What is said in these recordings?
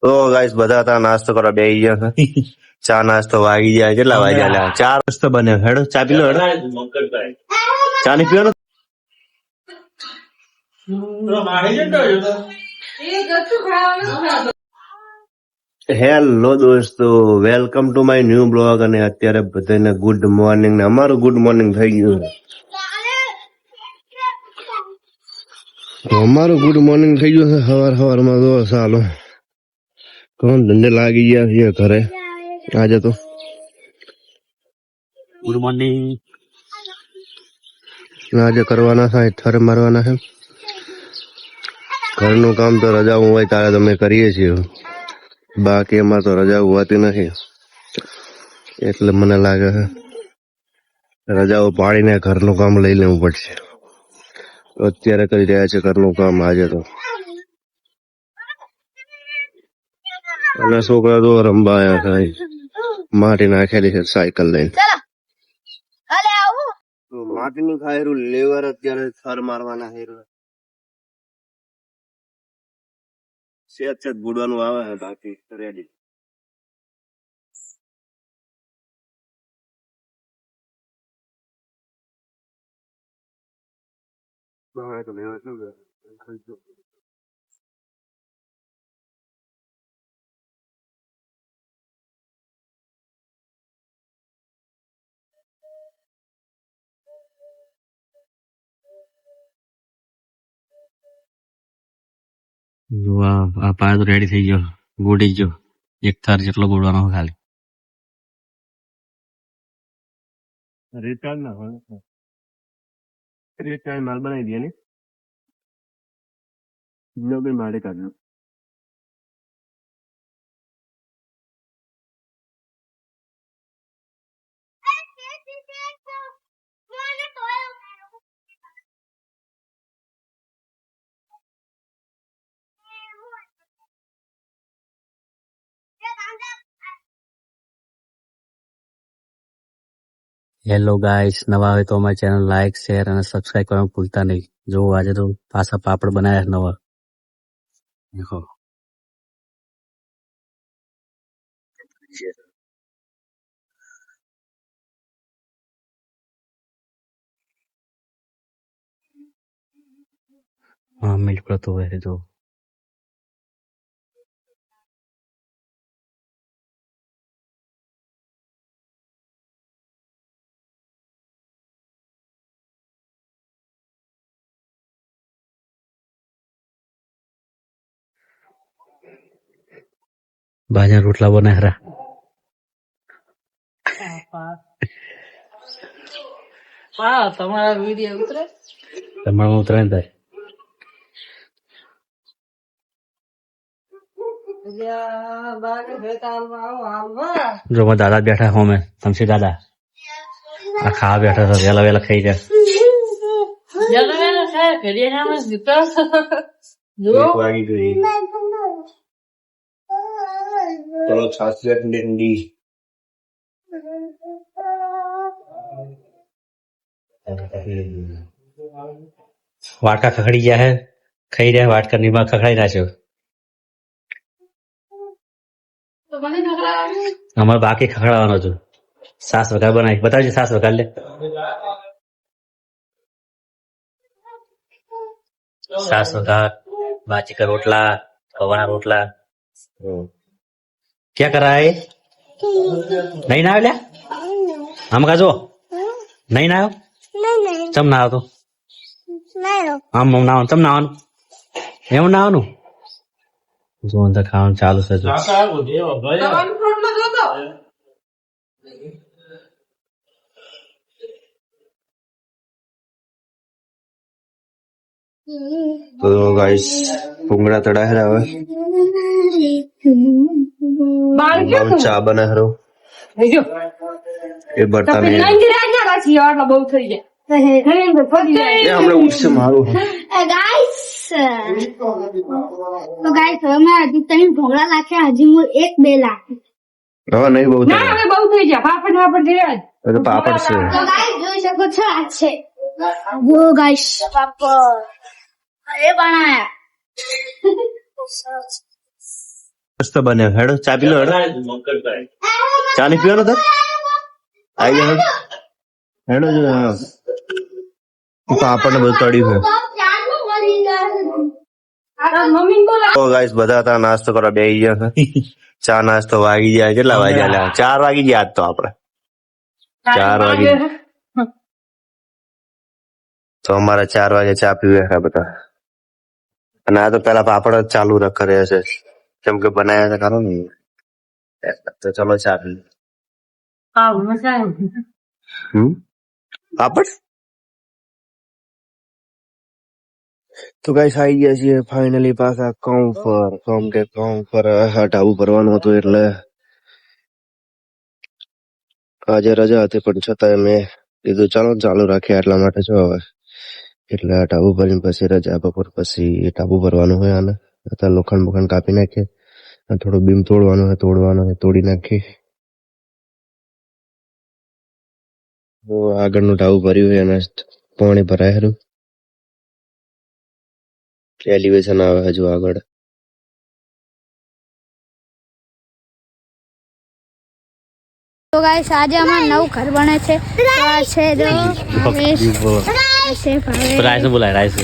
તો ગાઈસ બધા તા નાસ્તો કરવા બેસી ગયા છે. ચા નાસ્તો વાગી ગયા. કેટલા વાગ્યા લ્યા? 4 વાગતા બને. હેડો ચા પી લો. હેડો ચા નહીં પીવાનો? હેલો દોસ્તો, welcome to my new blog. અને અત્યારે બધાને ગુડ મોર્નિંગ. ને અમારું ગુડ મોર્નિંગ થઈ ગયું છે. અમારું ગુડ મોર્નિંગ થઈ ગયું છે. સવારમાં તો ચાલો કોણ ધંધે લાગી ગયા છીએ ઘરે. આજે તો ગુડ મોર્નિંગ. આજે કરવાના છે, થર મારવાના છે. ઘરનું કામ તો રજા હોય ત્યારે તમે કરીએ છીએ, બાકી એમાં તો રજા હોતી નથી. એટલે મને લાગે છે રજાઓ પાડીને ઘરનું કામ લઈ લેવું પડશે. અત્યારે કરી રહ્યા છે ઘરનું કામ આજે તો. અને છોકરા તો રમવા આવ્યા છે. માટી નાખેલી છે સાયકલ લઈને. માટીનું ખાયરું લેવર અત્યારે થર મારવાના છે. સેજ બુડવાનું આવે છે, બાકી રેડી. જો આ પાયો તો રેડી થઈ ગયો, ગોડી ગયો. એક થર જેટલો ગોડવાનો ખાલી. રિચાર્જ ના રિચાર્જ માલ બનાવી દે ને બી મારે કાઢ્યું. હેલો ગાઈસ, નવા હોય તો અમારી ચેનલ લાઈક, શેર અને સબસ્ક્રાઇબ કરવાનું ભૂલતા નહીં. જો આજે તો પાછા પાપડ બનાવ્યા નવા. દેખો હા, મિલ્ક પડતો હોય જો. બાજરા રોટલા બનાવ્યા. તમારા વિડીયો ઉતરે, તમારા ઉતરે ને થાય. જો મારા દાદા બેઠા હો, મેં શમશી દાદા આ ખાવા બેઠા હતા. વેલા વેલા ખાઈ જાય. વાગી ગઈ. ચલો છાસ ઠંડી. વાટકા ખખડી ગયા હે, ખાઈ રહ્યા. વાટકા નિમા ખખડાઈ નાખ્યો. અમારે બાકી ખખડાવવાનો હતું. સાસ વઘાર બનાવી બતાવજો. સાસ વઘાર લે. સાસ વઘાર, બાજી કા રોટલા, ખવાના રોટલા. क्या कर रहा है? नहीं ना ल्या हम का जो नहीं ना चम ना तो આમ ના ચમ ના એવું ના આવવાનું. જો અંદર ખાવાનું ચાલુ છે. જો તો ગાઈસ ભૂંગળા તળાયા હવે. ચા બનાવ્યો એ બર્તન બહુ થઈ જાય. હમણાં ઉઠશે મારું. તો ગાઈસ અમે હજી તમે ઢોકળા નાખ્યા, હજી હું 1-2 લાખ. હવે નહીં બહુ થાય. હવે બહુ થઈ ગયા. પાપડ પાપડ છે. અરે પાપડ છે. તો ગાઈસ જોઈ શકો છો, આ છે જો ગાઈસ પાપડ એ બનાયા. મસ્ત બને હેડો ચા પી લો હેડો ચા નહીં પીવાનો તો આવી જાવ હેડો જો હા. તો આપણને બધું તળ્યું છે મમ્મી બોલા તો ગાઈસ બધા હતા નાસ્તો કરવા બેસી ગયા છે ચા નાસ્તો વાગી જાય કેટલા વાગ્યા લ્યા? 4 વાગી ગયા આજ તો આપણે 4 વાગે તો અમારે 4 વાગે ચા પીવે છે બધા અને આ તો પેલા પાપડ જ ચાલુ કરે છે કેમ કે બનાયા છે ખરો ને તો ચલો ચા પી હા મજા આવી પાપડ તો ગાઈસ આવી ગયા છીએ ફાઇનલી પાછા કોમ પર હટાવું ભરવાનું હતું એટલે આજે રજા હતી પણ છતાંય મેં કીધું ચાલો ને ચાલુ રાખીએ એટલા માટે જો હવે એટલે આ ટાબુ ભરીને પછી રજા બપોર પછી એ ટાબુ ભરવાનું હોય આને અત્યારે લોખંડ બોખંડ કાપી નાખીએ અને થોડું બીમ તોડવાનું હોય તોડી નાખીએ આગળનું ટાબુ ભર્યું હોય અને પાણી ભરાય ખરું એલિવેશન આવે હજુ આગળ તો ગાઈસ આજે અમાર નવું ઘર બને છે તો આ છે જો રાજેશ આ છે ભાવેશ. રાઈસ બોલાય રાઈસ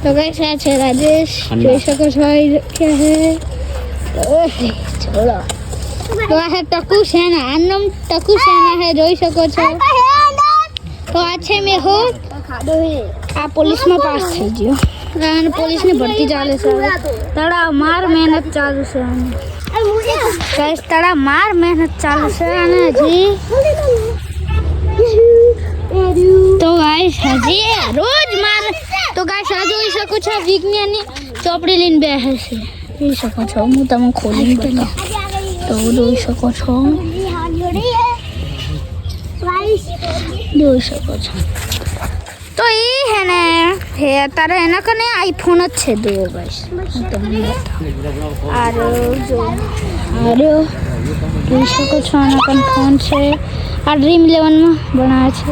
તો ગાઈસ આ છે રાજેશ જોઈ શકો છો આ ક્યાં હે ઓય છોડો તો આ છે ટકુ સેના આનું નામ ટકુ સેના હે જોઈ શકો છો તો આ છે મેહો આ પોલીસમાં પાસ થઈ ગયો અને પોલીસની ભરતી ચાલે છે તળાવ માર મહેનત ચાલુ છે ગાઈસ તળાવ માર મહેનત ચાલુ છે અને હજી તો ગાઈસ હજી રોજ માર તો ગાઈસ આ જોઈ શકો છો વિજ્ઞાનની ચોપડી લઈને બેસે છે જોઈ શકો છો હું તમને ખોલીને બતાવું તો જોઈ શકો છો જોઈ શકો છો તો એ હે ને હે તારે એના કને આઈફોન જ છે દો ગાઈસ તમને આરો જો આરો જોઈ શકો છો આના કને ફોન છે આ ડ્રીમ 11 માં બનાવે છે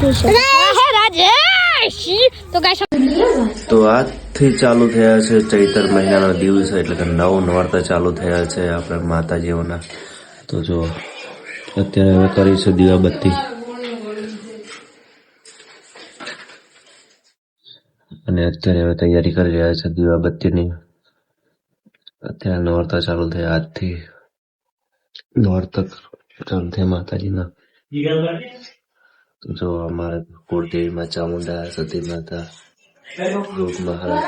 જોઈ શકો હે રાજેશ તો ગાઈસ તો આજથી ચાલુ થયા છે ચૈત્ર મહિનાનો દિવસ એટલે કે નોરતા ચાલુ થયા છે આપણે માતાજીઓના તો જો અત્યારે હવે કરીશું દીવાબત્તી અને અત્યારે હવે તૈયારી કરી રહ્યા છે દીવાબત્તીની અત્યારે નોરતા ચાલુ થયા આજથી નોરતા ચાલુ થયા માતાજીના જો અમારે કુળદેવીમાં ચામુંડા સતી માતા રૂપ મહારાજ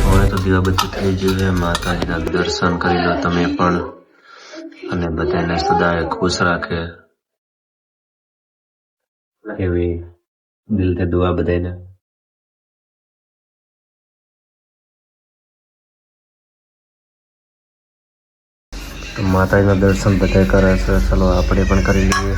હવે તો દીવાબત્તી થઈ ગઈ છે માતાજીના દર્શન કરી લો તમે પણ અને બધાને સદાય ખુશ રાખે એવી દિલથી દુઆ બધાને તો માતાજીના દર્શન બધા કરે છે ચલો આપણે પણ કરી લઈએ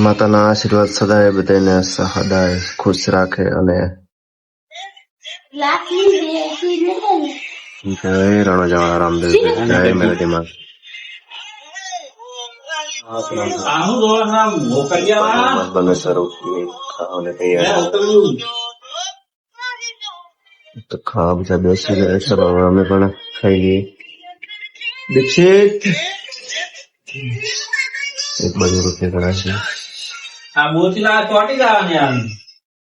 માતાના આશીર્વાદ સદાય બધાને સદાય ખુશ રાખે અને જય રણોજા રામદેવ જય મેલડીમાં બને સારું ખાવાને તૈયાર તો ખાવા બધા બેસી ગયા. ચલો હવે અમે પણ ખાઈ લઈએ. દીક્ષિત એક બાજુ રોટલી કરાશે. આ બોચલા ચોટી જવાની